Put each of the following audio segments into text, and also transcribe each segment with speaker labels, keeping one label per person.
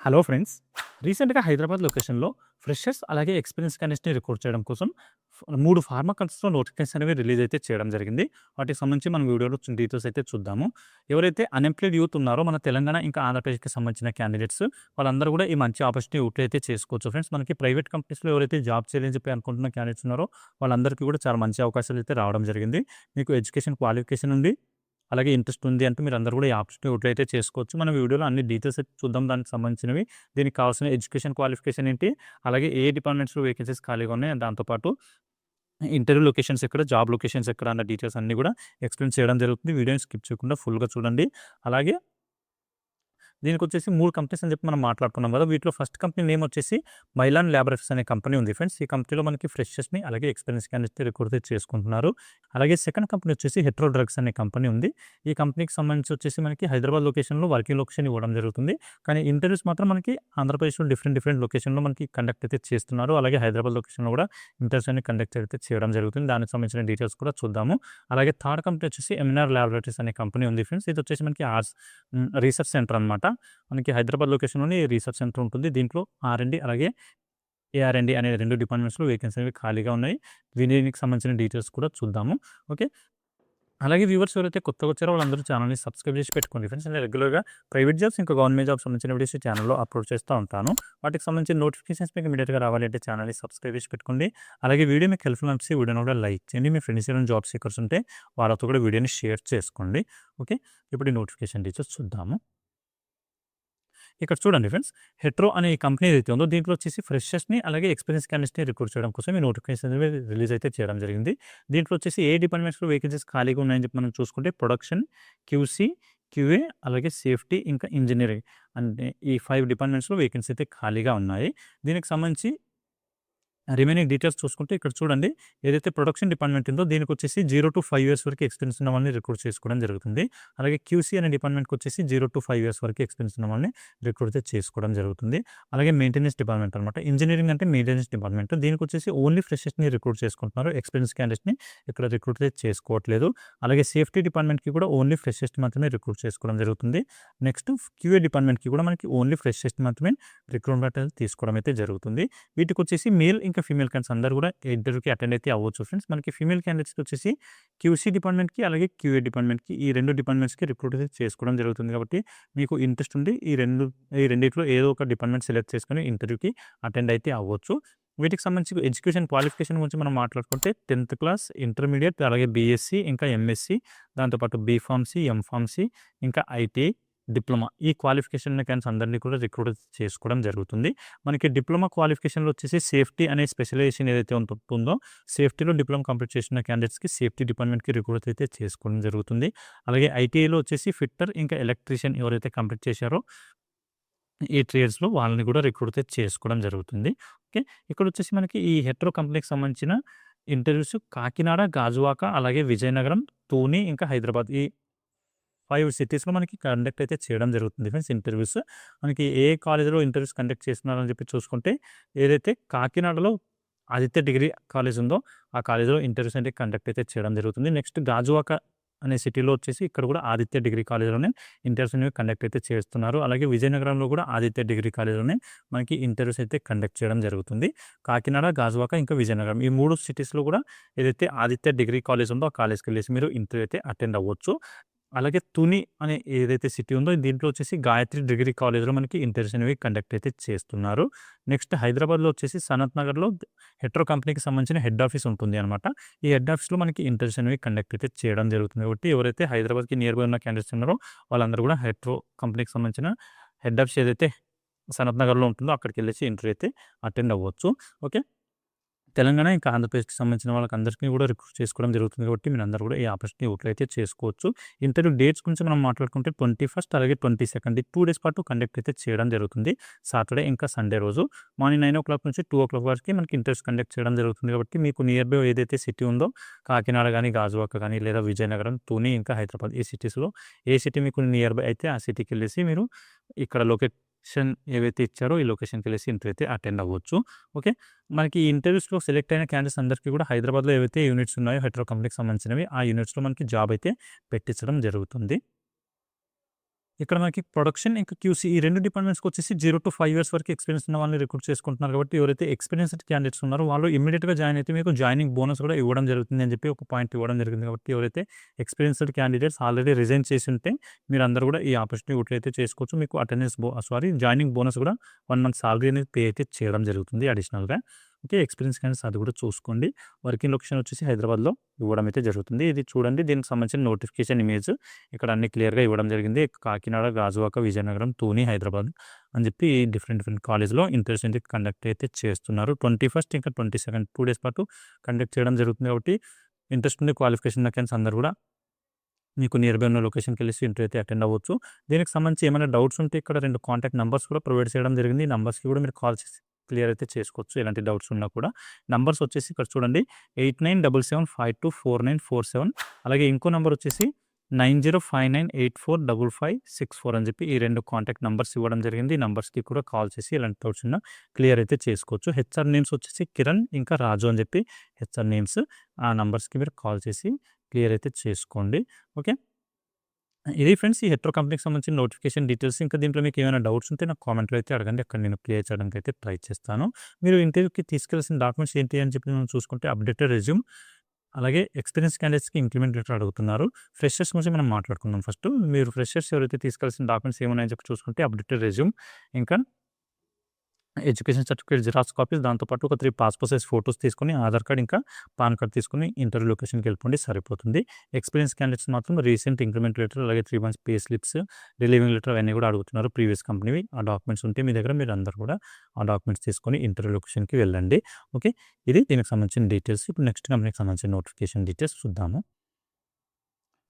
Speaker 1: Hello friends. రీసెంట్‌గా హైదరాబాద్ లొకేషన్‌లో freshers అలాగే ఎక్స్‌పీరియన్స్ క్యాండిడేట్స్‌ని రిక్రూట్ చేయడం కోసం 3 ఫార్మా కంపెనీస్‌లో నోటిఫికేషన్ అనేవి రిలీజ్ అయితే చేయడం జరిగింది. వాటికి సంబంధించి మనం వీడియోలో డీటెయిల్స్ అయితే చూద్దాము. ఎవరైతే అన్‌ఎంప్లాయిడ్ యూత్ ఉన్నారో మన తెలంగాణ ఇంకా ఆంధ్రప్రదేశ్‌కి సంబంధించిన క్యాండిడేట్స్ వాళ్ళందరూ కూడా ఈ మంచి ఆపర్చునిటీ యూటిలైజ్ అయితే చేసుకోవచ్చు ఫ్రెండ్స్. మనకి ప్రైవేట్ కంపెనీస్‌లో ఎవరైతే జాబ్ చేయాలని చెప్పి అనుకుంటున్న క్యాండిడేట్స్ ఉన్నారో వాళ్ళందరికీ కూడా చాలా మంచి అవకాశాలు అయితే రావడం జరిగింది. మీకు ఎడ్యుకేషన్ క్వాలిఫికేషన్ ఉంది. అలాగే ఇంట్రెస్ట్ ఉంది అంటే మీరందరూ కూడా ఈ ఆప్షన్ యూటిలైజ్ అయితే చేసుకోవచ్చు. మన వీడియోలో అన్ని డీటెయిల్స్ అయితే చూద్దాం దానికి సంబంధించినవి. దీనికి కావాల్సిన ఎడ్యుకేషన్ క్వాలిఫికేషన్ ఏంటి? అలాగే ఏ డిపార్ట్మెంట్స్‌లో వేకెన్సీస్ ఖాళీగా ఉన్నాయి? దాంతో పాటు ఇంటర్వ్యూ లొకేషన్స్ ఎక్కడ? జాబ్ లొకేషన్స్ ఎక్కడ? అన్న డీటెయిల్స్ అన్నీ కూడా ఎక్స్‌ప్లెయిన్ చేయడం జరుగుతుంది. వీడియోని స్కిప్ చేయకుండా ఫుల్‌గా చూడండి. అలాగే దీనికొచ్చేసి 3 కంపెనీస్ అని చెప్పి మనం మాట్లాడుకున్నాం కదా! వీటిలో ఫస్ట్ కంపెనీ నేమ్ వచ్చేసి మైలాన్ ల్యాబొరేటరీస్ అనే కంపెనీ ఉంది ఫ్రెండ్స్. ఈ కంపెనీలో మనకి ఫ్రెషర్స్‌ని అలాగే ఎక్స్‌పీరియన్స్ క్యాండిడేట్స్‌ని రిక్రూట్ చేసుకుంటున్నారు. అలాగే సెకండ్ కంపెనీ వచ్చేసి హెట్రో డ్రగ్స్ అనే కంపెనీ ఉంది. ఈ కంపెనీకి సంబంధించి వచ్చేసి మనకి హైదరాబాద్ లొకేషన్‌లో వర్కింగ్ లొకేషన్ ఇవ్వడం జరుగుతుంది. కానీ ఇంటర్వ్యూస్ మాత్రం మనకి ఆంధ్రప్రదేశ్‌లో డిఫరెంట్ లొకేషన్‌లో మనకి కండక్ట్ అయితే చేస్తున్నారు. అలాగే హైదరాబాద్ లొకేషన్‌లో కూడా ఇంటర్వ్యూస్ అన్ని కండక్ట్ అయితే చేయడం జరుగుతుంది. దానికి సంబంధించిన డీటెయిల్స్ కూడా చూద్దాము. అలాగే థర్డ్ కంపెనీ వచ్చేసి ఎంఎన్ఆర్ ల్యాబొరేటరీస్ అనే కంపెనీ ఉంది ఫ్రెండ్స్. ఇది వచ్చేసి మనకి రీసెర్చ్ సెంటర్ అనమాట. మనకి హైదరాబాద్ లొకేషన్‌లోని రీసెర్చ్ సెంటర్ ఉంటుంది. దీంట్లో ఆర్&డి అలాగే ఏఆర్&డి అనే 2 డిపార్ట్మెంట్స్‌లో వేకెన్సీ అనేవి ఖాళీగా ఉన్నాయి. దీనికి సంబంధించిన డీటెయిల్స్ కూడా చూద్దాము. ఓకే. అలాగే వ్యూవర్స్ ఎవరైతే కొత్తగా వచ్చారో వాళ్ళందరూ ఛానల్‌ని సబ్స్క్రైబ్ చేసి పెట్టుకోండి ఫ్రెండ్స్. నేను రెగ్యులర్‌గా ప్రైవేట్ జాబ్స్ ఇంకా గవర్నమెంట్ జాబ్స్ సంబంధించిన వీడియోస్ ఛానల్‌లో అప్లోడ్ చేస్తూ ఉంటాను. వాటికి సంబంధించిన నోటిఫికేషన్స్ మీకు ఇమ్మీడియేట్‌గా రావాలి అంటే ఛానల్‌ని సబ్స్క్రైబ్ చేసి పెట్టుకోండి. అలాగే వీడియో మీకు హెల్ప్‌ఫుల్ అనిపిస్తే వీడియోని కూడా లైక్ చేయండి. మీ ఫ్రెండ్స్ ఎవరైనా జాబ్ సీకర్స్ ఉంటే వాళ్ళతో కూడా వీడియోని షేర్ చేసుకోండి. ఓకే. ఇప్పుడు ఈ నోటిఫికేషన్ డీటెయిల్స్ చూద్దాము. ఇక్కడ చూడండి ఫ్రెండ్స్. హెట్రో అనే ఈ కంపెనీ ఏదైతే ఉందో దీంట్లో వచ్చేసి ఫ్రెషర్స్‌ని అలాగే ఎక్స్‌పీరియన్స్ క్యాండిడేట్స్‌ని రిక్రూట్ చేయడం కోసం ఈ నోటిఫికేషన్ అనేది రిలీజ్ అయితే చేయడం జరిగింది. దీంట్లో వచ్చేసి ఏ డిపార్ట్మెంట్స్‌లో వేకెన్సీస్ ఖాళీగా ఉన్నాయని చెప్పి మనం చూసుకుంటే ప్రొడక్షన్, క్యూసీ, క్యూఏ అలాగే సేఫ్టీ ఇంకా ఇంజినీరింగ్ అంటే ఈ 5 డిపార్ట్మెంట్స్‌లో వేకెన్సీ అయితే ఖాళీగా ఉన్నాయి. దీనికి సంబంధించి రిమైనింగ్ డీటెయిల్స్ చూసుకుంటే ఇక్కడ చూడండి. ఏదైతే ప్రొడక్షన్ డిపార్ట్మెంట్ ఉందో దీనికొచ్చేసి 0-5 ఇయర్స్ వరకు ఎక్స్‌పీరియన్స్ ఉన్న వాళ్ళని రిక్రూట్ చేసుకోవడం జరుగుతుంది. అలాగే క్యూసీ అనే డిపార్ట్మెంట్‌కొచ్చేసి 0-5 ఇయర్స్ వరకు ఎక్స్‌పీరియన్స్ ఉన్న వాళ్ళని రిక్రూట్ అయితే చేసుకోవడం జరుగుతుంది. అలాగే మెయింటెనెన్స్ డిపార్ట్మెంట్ అనమాట. ఇంజినీరింగ్ అంటే మెయింటెనెన్స్ డిపార్ట్మెంట్. దీనికొచ్చేసి ఓన్లీ ఫ్రెషర్స్‌ని రిక్రూట్ చేసుకుంటున్నారు. ఎక్స్‌పీరియన్స్ క్యాండిడేట్స్‌ని ఇక్కడ రిక్రూట్ అయితే చేసుకోవట్లేదు. అలాగే సేఫ్టీ డిపార్ట్మెంట్‌కి కూడా ఓన్లీ ఫ్రెషర్స్‌ని మాత్రమే రిక్రూట్ చేసుకోవడం జరుగుతుంది. నెక్స్ట్ క్యూఏ డిపార్ట్మెంట్‌కి కూడా మనకి ఓన్లీ ఫ్రెషర్స్‌ని మాత్రమే రిక్రూట్‌మెంట్ అనేది తీసుకోవడం అయితే జరుగుతుంది. వీటికొచ్చేసి మేల్ ఇంకా ఫీమేల్ క్యాండిడేట్స్ అందరూ కూడా ఇంటర్వ్యూకి అటెండ్ అయితే అవ్వచ్చు ఫ్రెండ్స్. మనకి ఫీమేల్ క్యాండిడేట్స్‌కి వచ్చేసి క్యూసీ డిపార్ట్మెంట్‌కి అలాగే క్యూఏ డిపార్ట్మెంట్‌కి ఈ 2 డిపార్ట్మెంట్స్‌కి రిక్రూట్ అయితే చేసుకోవడం జరుగుతుంది కాబట్టి మీకు ఇంట్రెస్ట్ ఉండి ఈ రెండిట్లో ఏదో ఒక డిపార్ట్మెంట్ సెలెక్ట్ చేసుకొని ఇంటర్వ్యూకి అటెండ్ అయితే అవ్వచ్చు. వీటికి సంబంధించి ఎడ్యుకేషన్ క్వాలిఫికేషన్ గురించి మనం మాట్లాడుకుంటే 10th క్లాస్, ఇంటర్మీడియేట్ అలాగే బీఎస్సీ ఇంకా ఎంఎస్సీ దాంతోపాటు బీఫార్మసీ, ఎంఫార్మసీ ఇంకా ఐటీఐ, డిప్లొమా ఈ క్వాలిఫికేషన్ ఉన్న క్యాండిడేట్స్ అందరినీ కూడా రిక్రూట్ చేసుకోవడం జరుగుతుంది. మనకి డిప్లొమా క్వాలిఫికేషన్‌లో వచ్చేసి సేఫ్టీ అనే స్పెషలైజేషన్ ఏదైతే ఉంటుందో సేఫ్టీలో డిప్లొమా కంప్లీట్ చేసిన క్యాండిడేట్స్‌కి సేఫ్టీ డిపార్ట్మెంట్‌కి రిక్రూట్ అయితే చేసుకోవడం జరుగుతుంది. అలాగే ఐటీఐలో వచ్చేసి ఫిట్టర్ ఇంకా ఎలక్ట్రీషియన్ ఎవరైతే కంప్లీట్ చేశారో ఈ ట్రేడ్స్‌లో వాళ్ళని కూడా రిక్రూట్ అయితే చేసుకోవడం జరుగుతుంది. ఓకే. ఇక్కడొచ్చేసి మనకి ఈ హెట్రో కంపెనీకి సంబంధించిన ఇంటర్వ్యూస్ కాకినాడ, గాజువాక అలాగే విజయనగరం, తుని ఇంకా హైదరాబాద్ ఈ 5 సిటీస్‌లో మనకి కండక్ట్ అయితే చేయడం జరుగుతుంది ఫ్రెండ్స్ ఇంటర్వ్యూస్. మనకి ఏ కాలేజ్‌లో ఇంటర్వ్యూస్ కండక్ట్ చేస్తున్నారని చెప్పి చూసుకుంటే ఏదైతే కాకినాడలో ఆదిత్య డిగ్రీ కాలేజ్ ఉందో ఆ కాలేజ్‌లో ఇంటర్వ్యూస్ అంటే కండక్ట్ అయితే చేయడం జరుగుతుంది. నెక్స్ట్ గాజువాక అనే సిటీలో వచ్చేసి ఇక్కడ కూడా ఆదిత్య డిగ్రీ కాలేజ్‌లోనే ఇంటర్వ్యూస్ అనేవి కండక్ట్ అయితే చేస్తున్నారు. అలాగే విజయనగరంలో కూడా ఆదిత్య డిగ్రీ కాలేజ్‌లోనే మనకి ఇంటర్వ్యూస్ అయితే కండక్ట్ చేయడం జరుగుతుంది. కాకినాడ, గాజువాక ఇంకా విజయనగరం ఈ 3 సిటీస్‌లో కూడా ఏదైతే ఆదిత్య డిగ్రీ కాలేజ్ ఉందో ఆ కాలేజ్‌కెళ్ళేసి మీరు ఇంటర్వ్యూ అయితే అటెండ్ అవ్వచ్చు. అలాగే తుని అనే ఏదైతే సిటీ ఉందో దీంట్లో వచ్చేసి గాయత్రి డిగ్రీ కాలేజ్‌లో మనకి ఇంటర్వ్యూస్ అనేవి కండక్ట్ అయితే చేస్తున్నారు. నెక్స్ట్ హైదరాబాద్‌లో వచ్చేసి సనత్ నగర్‌లో హెట్రో కంపెనీకి సంబంధించిన హెడ్ ఆఫీస్ ఉంటుంది అనమాట. ఈ హెడ్ ఆఫీస్‌లో మనకి ఇంటర్వ్యూస్ అనేవి కండక్ట్ అయితే చేయడం జరుగుతుంది. కాబట్టి ఎవరైతే హైదరాబాద్‌కి నియర్ బై ఉన్న క్యాండిడేట్స్ ఉన్నారో వాళ్ళందరూ కూడా హెట్రో కంపెనీకి సంబంధించిన హెడ్ ఆఫీస్ ఏదైతే సనత్ నగర్‌లో ఉంటుందో అక్కడికెళ్ళేసి ఇంటర్వ్యూ అయితే అటెండ్ అవ్వచ్చు. ఓకే. తెలంగాణ ఇంకా ఆంధ్రప్రదేశ్‌కి సంబంధించిన వాళ్ళకందరికీ కూడా రిక్రూట్ చేసుకోవడం జరుగుతుంది కాబట్టి మీరందరూ కూడా ఈ ఆపర్చునిటీ యూటిలైజ్ చేసుకోవచ్చు. ఇంటర్వ్యూ డేట్స్ గురించి మనం మాట్లాడుకుంటే 21 అలాగే 22 ఈ 2 డేస్ పాటు కండక్ట్ అయితే చేయడం జరుగుతుంది. సాటర్డే ఇంకా సండే రోజు మార్నింగ్ 9:00 నుంచి 2:00 వరకి మనకి ఇంటర్వ్యూస్ కండక్ట్ చేయడం జరుగుతుంది కాబట్టి మీకు నియర్ బై ఏదైతే సిటీ ఉందో కాకినాడ గానీ, గాజువాక గానీ లేదా విజయనగరం, తుని ఇంకా హైదరాబాద్ ఈ సిటీస్‌లో ఏ సిటీ మీకు నియర్ బై అయితే ఆ సిటీకెళ్ళేసి మీరు ఇక్కడ లొకేషన్ ఏవైతే ఇచ్చారో ఈ లొకేషన్‌కెళ్ళేసి ఇంటర్వ్యూ అయితే అటెండ్ అవ్వచ్చు. ఓకే. మనకి ఈ ఇంటర్వ్యూస్‌లో సెలెక్ట్ అయిన క్యాండిడేట్స్ అందరికీ కూడా హైదరాబాద్‌లో ఏవైతే యూనిట్స్ ఉన్నాయో హెట్రో కంపెనీకి సంబంధించినవి ఆ యూనిట్స్‌లో మనకి జాబ్ అయితే పెట్టించడం జరుగుతుంది. ఇక్కడ మనకి ప్రొడక్షన్ ఇంకా క్యూసీ ఈ 2 డిపార్ట్మెంట్స్‌కి వచ్చేసి 0-5 ఇయర్స్ వరకు ఎక్స్‌పీరియన్స్ ఉన్న వాళ్ళని రిక్రూట్ చేసుకుంటున్నారు కాబట్టి ఎవరైతే ఎక్స్‌పీరియన్స్డ్ క్యాండిడేట్స్ ఉన్నారో వాళ్ళు ఇమ్మీడియేట్‌గా జాయిన్ అయితే మీకు జాయినింగ్ బోనస్ కూడా ఇవ్వడం జరుగుతుంది అని చెప్పి ఒక పాయింట్ ఇవ్వడం జరిగింది. కాబట్టి ఎవరైతే ఎక్స్‌పీరియన్స్డ్ క్యాండిడేట్స్ ఆల్రెడీ రిజైన్ చేసి ఉంటే మీరందరూ కూడా ఈ ఆపర్చునిటీ యూటిలైజ్ అయితే చేసుకోవచ్చు. మీకు జాయినింగ్ బోనస్ కూడా 1 మంత్ సాలరీ అనేది పే అయితే చేయడం జరుగుతుంది అడిషనల్‌గా. ఓకే. ఎక్స్‌పీరియన్స్ క్యాండిడేట్స్ అది కూడా చూసుకోండి. వర్కింగ్ లొకేషన్ వచ్చేసి హైదరాబాద్‌లో ఇవ్వడం అయితే జరుగుతుంది. ఇది చూడండి, దీనికి సంబంధించిన నోటిఫికేషన్ ఇమేజ్ ఇక్కడ అన్ని క్లియర్‌గా ఇవ్వడం జరిగింది. కాకినాడ, గాజువాక, విజయనగరం, తుని, హైదరాబాద్ అని చెప్పి డిఫరెంట్ కాలేజ్‌లో ఇంటర్వ్యూస్ అయితే కండక్ట్ అయితే చేస్తున్నారు. 21 ఇంకా 22 2 డేస్ పాటు కండక్ట్ చేయడం జరుగుతుంది. కాబట్టి ఇంట్రెస్ట్ ఉండి క్వాలిఫికేషన్ ఉన్న క్యాండిడేట్స్ అందరూ కూడా మీకు నియర్ బై ఉన్న లొకేషన్‌కి వెళ్ళేసి ఇంటర్వ్యూ అయితే అటెండ్ అవ్వచ్చు. దీనికి సంబంధించి ఏమైనా డౌట్స్ ఉంటే ఇక్కడ 2 కాంటాక్ట్ నంబర్స్ కూడా ప్రొవైడ్ చేయడం జరిగింది. ఈ నంబర్స్‌కి కూడా మీరు కాల్ చేసి క్లియర్ అయితే చేసుకోవచ్చు. ఎలాంటి డౌట్స్ ఉన్నా కూడా. నంబర్స్ వచ్చేసి ఇక్కడ చూడండి 8977524947 అలాగే ఇంకో నంబర్ వచ్చేసి 9059845564 అని చెప్పి ఈ 2 కాంటాక్ట్ నంబర్స్ ఇవ్వడం జరిగింది. ఈ నంబర్స్‌కి కూడా కాల్ చేసి ఎలాంటి డౌట్స్ ఉన్నా క్లియర్ అయితే చేసుకోవచ్చు. హెచ్ఆర్ నేమ్స్ వచ్చేసి కిరణ్ ఇంకా రాజు అని చెప్పి హెచ్ఆర్ నేమ్స్. ఆ నంబర్స్‌కి మీరు కాల్ చేసి క్లియర్ అయితే చేసుకోండి. ఓకే. ఇది ఫ్రెండ్స్ ఈ హెట్రో కంపెనీకి సంబంధించిన నోటిఫికేషన్ డీటెయిల్స్. ఇంకా దీంట్లో మీకు ఏమైనా డౌట్స్ ఉంటే నాకు కామెంట్‌లో అయితే అడగండి. అక్కడ నేను క్లియర్ చేయడానికి అయితే ట్రై చేస్తాను. మీరు ఇంటర్వ్యూకి తీసుకెళ్లాల్సిన డాక్యుమెంట్స్ ఏంటి అని చెప్పి మనం చూసుకుంటే అప్డేటెడ్ రెజ్యూమ్ అలాగే ఎక్స్‌పీరియన్స్ క్యాండిడేట్స్‌కి ఇంక్రిమెంట్ లెటర్ అడుగుతున్నారు. ఫ్రెషర్స్ గురించి మనం మాట్లాడుకుందాం ఫస్ట్. మీరు ఫ్రెషర్స్ ఎవరైతే తీసుకెళ్లాల్సిన డాక్యుమెంట్స్ ఏమున్నాయని చెప్పి చూసుకుంటే అప్డేటెడ్ రెజ్యూమ్ ఇంకా ఎడ్యుకేషన్ సర్టిఫికేట్ జిరాక్స్ కాపీస్, దాంతోపాటు ఒక 3 పాస్‌పోర్ట్ సైజ్ ఫోటోస్ తీసుకొని, ఆధార్ కార్డ్ ఇంకా పాన్ కార్డ్ తీసుకొని ఇంటర్వ్యూ లొకేషన్‌కి వెళ్ళిపోండి సరిపోతుంది. ఎక్స్‌పీరియన్స్ క్యాండిడేట్స్ మాత్రం రీసెంట్ ఇంక్రిమెంట్ లెటర్ అలాగే 3 months pay slips, relieving letter అవన్నీ కూడా అడుగుతున్నారు ప్రీవియస్ కంపెనీవి. ఆ డాక్యుమెంట్స్ ఉంటే మీ దగ్గర మీరు అందరూ కూడా ఆ డాక్యుమెంట్స్ తీసుకొని ఇంటర్వ్యూ లొకేషన్‌కి వెళ్ళండి. ఓకే. ఇది దీనికి సంబంధించిన డీటెయిల్స్. ఇప్పుడు నెక్స్ట్ కంపెనీకి సంబంధించిన నోటిఫికేషన్ డీటెయిల్స్ చూద్దాము.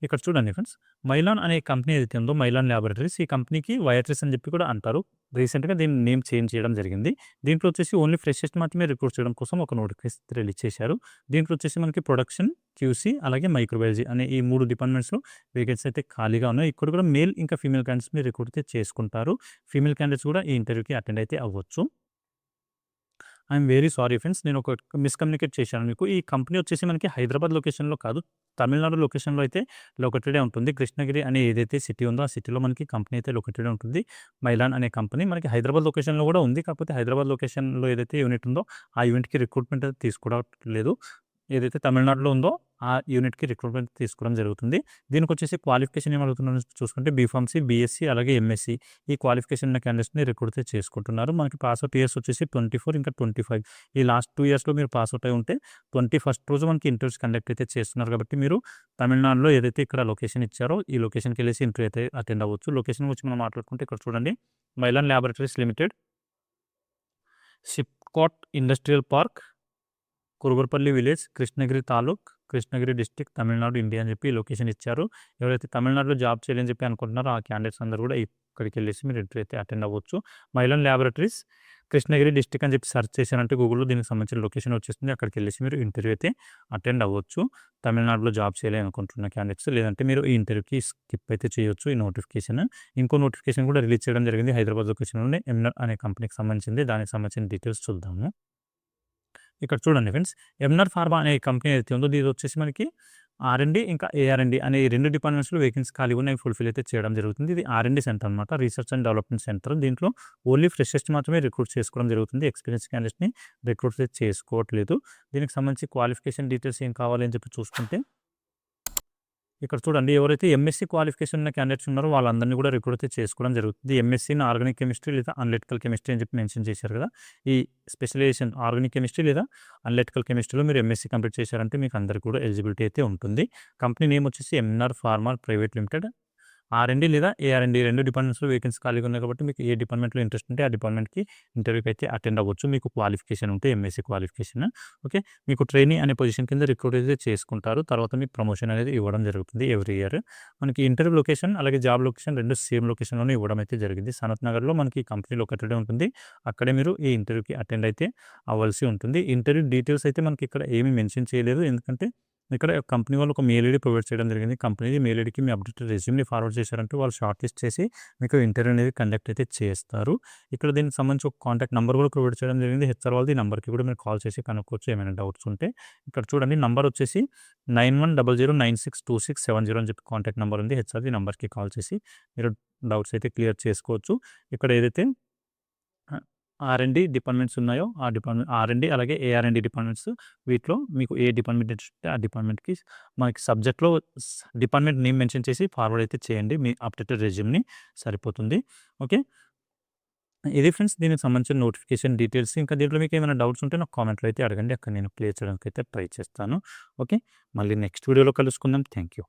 Speaker 1: ఇక్కడ చూడండి ఫ్రెండ్స్, మైలాన్ అనే కంపెనీ ఏదైతే ఉందో మైలాన్ ల్యాబొరేటరీస్, ఈ కంపెనీకి వయాట్రిస్ అని చెప్పి కూడా అంటారు. రీసెంట్‌గా దీని నేమ్ చేంజ్ చేయడం జరిగింది. దీంట్లో వచ్చేసి ఓన్లీ ఫ్రెషర్స్ మాత్రమే రిక్రూట్ చేయడం కోసం ఒక నోటిఫికేషన్ రిలీజ్ చేశారు. దీంట్లో వచ్చేసి మనకి ప్రొడక్షన్, క్యూసీ అలాగే మైక్రోబయాలజీ అనే ఈ 3 డిపార్ట్మెంట్స్‌లో వేకెన్సీ అయితే ఖాళీగా ఉన్నాయి. ఇక్కడ కూడా మేల్ ఇంకా ఫీమేల్ క్యాండిడేట్స్‌ని రిక్రూట్ అయితే చేసుకుంటారు. ఫీమేల్ క్యాండిడేట్స్ కూడా ఈ ఇంటర్వ్యూకి అటెండ్ అయితే అవ్వచ్చు. I'm very sorry friends. నేను ఒక మిస్‌కమ్యూనికేట్ చేశాను మీకు. ఈ కంపెనీ వచ్చేసి మనకి హైదరాబాద్ లొకేషన్‌లో కాదు, తమిళనాడు లొకేషన్‌లో అయితే లొకేటెడే ఉంటుంది. కృష్ణగిరి అనే ఏదైతే సిటీ ఉందో ఆ సిటీలో మనకి కంపెనీ అయితే లొకేటెడే ఉంటుంది. మైలాన్ అనే కంపెనీ మనకి హైదరాబాద్ లొకేషన్‌లో కూడా ఉంది. కాకపోతే హైదరాబాద్ లొకేషన్‌లో ఏదైతే యూనిట్ ఉందో ఆ యూనిట్‌కి రిక్రూట్‌మెంట్ అయితే తీసుకోవట్లేదు. ఏదైతే తమిళనాడులో ఉందో ఆ యూనిట్‌కి రిక్రూట్‌మెంట్ తీసుకోవడం జరుగుతుంది. దీనికొచ్చేసి క్వాలిఫికేషన్ ఏం అడుగుతున్నారో చూసుకుంటే బీఫార్మసీ, బీఎస్సీ అలాగే ఎంఎస్సీ ఈ క్వాలిఫికేషన్ ఉన్న క్యాండిడేట్స్‌ని రిక్రూట్ అయితే చేసుకుంటున్నారు. మనకి పాస్‌ఔట్ ఇయర్స్ వచ్చేసి 24 ఇంకా 25 ఈ లాస్ట్ 2 ఇయర్స్‌లో మీరు పాస్‌ఔట్ అయి ఉంటే 21st రోజు మనకి ఇంటర్వ్యూస్ కండక్ట్ అయితే చేస్తున్నారు కాబట్టి మీరు తమిళనాడులో ఏదైతే ఇక్కడ లొకేషన్ ఇచ్చారో ఈ లొకేషన్‌కి వెళ్ళేసి ఇంటర్వ్యూ అయితే అటెండ్ అవ్వచ్చు. లొకేషన్ గురించి మనం మాట్లాడుకుంటే ఇక్కడ చూడండి, Mylan laboratories limited, SIPCOT industrial park, Kurubarpalli village, Krishnagiri taluk, Krishnagiri district, Tamil Nadu, India అని చెప్పి లొకేషన్ ఇచ్చారు. ఎవరైతే తమిళనాడులో జాబ్ చేయాలని చెప్పి అనుకుంటున్నారో ఆ క్యాండిడేట్స్ అందరూ కూడా ఇక్కడికి వెళ్ళేసి మీరు ఇంటర్వ్యూ అయితే అటెండ్ అవ్వచ్చు. మైలాన్ ల్యాబొరేటరీస్ కృష్ణగిరి డిస్ట్రిక్ట్ అని చెప్పి సెర్చ్ చేశారంటే గూగుల్‌లో దీనికి సంబంధించిన లొకేషన్ వచ్చేస్తుంది. అక్కడికి వెళ్ళేసి మీరు ఇంటర్వ్యూ అయితే అటెండ్ అవ్వచ్చు. తమిళనాడులో జాబ్ చేయాలి అనుకుంటున్న క్యాండిడేట్స్, లేదంటే మీరు ఈ ఇంటర్వ్యూకి స్కిప్ అయితే చేయొచ్చు ఈ నోటిఫికేషన్. ఇంకో నోటిఫికేషన్ కూడా రిలీజ్ చేయడం జరిగింది హైదరాబాద్ లొకేషన్‌లోనే, ఎంనర్ అనే కంపెనీకి సంబంధించింది. దానికి సంబంధించిన డీటెయిల్స్ చూద్దాము. ఇక్కడ చూడండి ఫ్రెండ్స్, ఎంనర్ ఫార్మా అనే కంపెనీ ఏదైతే ఉందో ఇది వచ్చేసి మనకి ఆర్&డి ఇంకా ఏఆర్&డి అనే ఈ 2 డిపార్ట్మెంట్స్‌లో వేకెన్సీ ఖాళీగా ఉన్నాయి. ఫుల్‌ఫిల్ అయితే చేయడం జరుగుతుంది. ఇది ఆర్&డి సెంటర్ అనమాట, రీసెర్చ్ అండ్ డెవలప్మెంట్ సెంటర్. దీంట్లో ఓన్లీ ఫ్రెషర్స్ మాత్రమే రిక్రూట్ చేసుకోవడం జరుగుతుంది. ఎక్స్పీరియన్స్ క్యాండిడేట్స్‌ని రిక్రూట్ అయితే చేసుకోవట్లేదు. దీనికి సంబంధించి క్వాలిఫికేషన్ డీటెయిల్స్ ఏం కావాలి అని చెప్పి చూసుకుంటే ఇక్కడ చూడండి, ఎవరైతే ఎంఎస్సీ క్వాలిఫికేషన్ ఉన్న క్యాండిడేట్స్ ఉన్నారో వాళ్ళందరినీ కూడా రిక్రూట్ అయితే చేసుకోవడం జరుగుతుంది. ఎంఎస్సీ ఇన్ ఆర్గానిక్ కెమిస్ట్రీ లేదా అనలిటికల్ కెమిస్ట్రీ అని చెప్పి మెన్షన్ చేశారు కదా. ఈ స్పెషలైజేషన్ ఆర్గానిక్ కెమిస్ట్రీ లేదా అనలిటికల్ కెమిస్ట్రీలో మీరు ఎంఎస్సీ కంప్లీట్ చేశారంటే మీకు అందరికీ కూడా ఎలిజిబిలిటీ అయితే ఉంటుంది. కంపెనీ నేమ్ వచ్చేసి ఎంఆర్ ఫార్మా ప్రైవేట్ లిమిటెడ్. ఆర్&డి లేదా ఏఆర్&డి 2 డిపార్ట్మెంట్స్‌లో వేకెన్సీ ఖాళీగా ఉన్నాయి కాబట్టి మీకు ఏ డిపార్ట్మెంట్‌లో ఇంట్రెస్ట్ ఉంటే ఆ డిపార్ట్మెంట్‌కి ఇంటర్వ్యూకి అయితే అటెండ్ అవ్వచ్చు. మీకు క్వాలిఫికేషన్ ఉంటే ఎంఎస్సీ క్వాలిఫికేషన్. ఓకే. మీకు ట్రైనీ అనే పొజిషన్ కింద రిక్రూట్ అయితే చేసుకుంటారు. తర్వాత మీకు ప్రమోషన్ అనేది ఇవ్వడం జరుగుతుంది ఎవ్రీ ఇయర్. మనకి ఇంటర్వ్యూ లొకేషన్ అలాగే జాబ్ లొకేషన్ 2 సేమ్ లొకేషన్‌లోనే ఇవ్వడం అయితే జరిగింది. సనత్ నగర్‌లో మనకి కంపెనీ లొకేటెడ్ ఉంటుంది. అక్కడే మీరు ఈ ఇంటర్వ్యూకి అటెండ్ అయితే అవ్వాల్సి ఉంటుంది. ఇంటర్వ్యూ డీటెయిల్స్ అయితే మనకి ఇక్కడ ఏమీ మెన్షన్ చేయలేదు. ఎందుకంటే ఇక్కడ కంపెనీ వాళ్ళు ఒక మెయిల్ ఐడీ ప్రొవైడ్ చేయడం జరిగింది. కంపెనీ మెయిల్ ఐడీకి మీ అప్డేటెడ్ రెజ్యూమ్‌ని ఫార్వర్డ్ చేశారంటే వాళ్ళు షార్ట్ లిస్ట్ చేసి మీకు ఇంటర్వ్యూ అనేది కండక్ట్ అయితే చేస్తారు. ఇక్కడ దీనికి సంబంధించి ఒక కాంటాక్ట్ నంబర్ కూడా ప్రొవైడ్ చేయడం జరిగింది. హెచ్ఆర్ వాళ్ళది. ఈ నంబర్‌కి కూడా మీరు కాల్ చేసి కనుక్కోవచ్చు ఏమైనా డౌట్స్ ఉంటే. ఇక్కడ చూడండి నంబర్ వచ్చేసి 9100962670 అని చెప్పి కాంటాక్ట్ నంబర్ ఉంది. హెచ్ఆర్‌ది నంబర్‌కి కాల్ చేసి మీరు డౌట్స్ అయితే క్లియర్ చేసుకోవచ్చు. ఇక్కడ ఏదైతే ఆర్&డి డిపార్ట్మెంట్స్ ఉన్నాయో ఆ డిపార్ట్మెంట్ ఆర్&డి అలాగే ఏఆర్&డి డిపార్ట్మెంట్స్ వీటిలో మీకు ఏ డిపార్ట్మెంట్ ఇంట్రెస్ట్ ఉంటే ఆ డిపార్ట్మెంట్‌కి మనకి సబ్జెక్ట్‌లో డిపార్ట్మెంట్ నేమ్ మెన్షన్ చేసి ఫార్వర్డ్ అయితే చేయండి. మీ అప్డేటెడ్ రెజ్యూమ్‌ని సరిపోతుంది. ఓకే. ఇది ఫ్రెండ్స్ దీనికి సంబంధించిన నోటిఫికేషన్ డీటెయిల్స్. ఇంకా దీంట్లో మీకు ఏమైనా డౌట్స్ ఉంటే నాకు కామెంట్‌లో అయితే అడగండి. అక్కడ నేను క్లియర్ చేయడానికి అయితే ట్రై చేస్తాను. ఓకే. మళ్ళీ నెక్స్ట్ వీడియోలో కలుసుకుందాం. Thank you.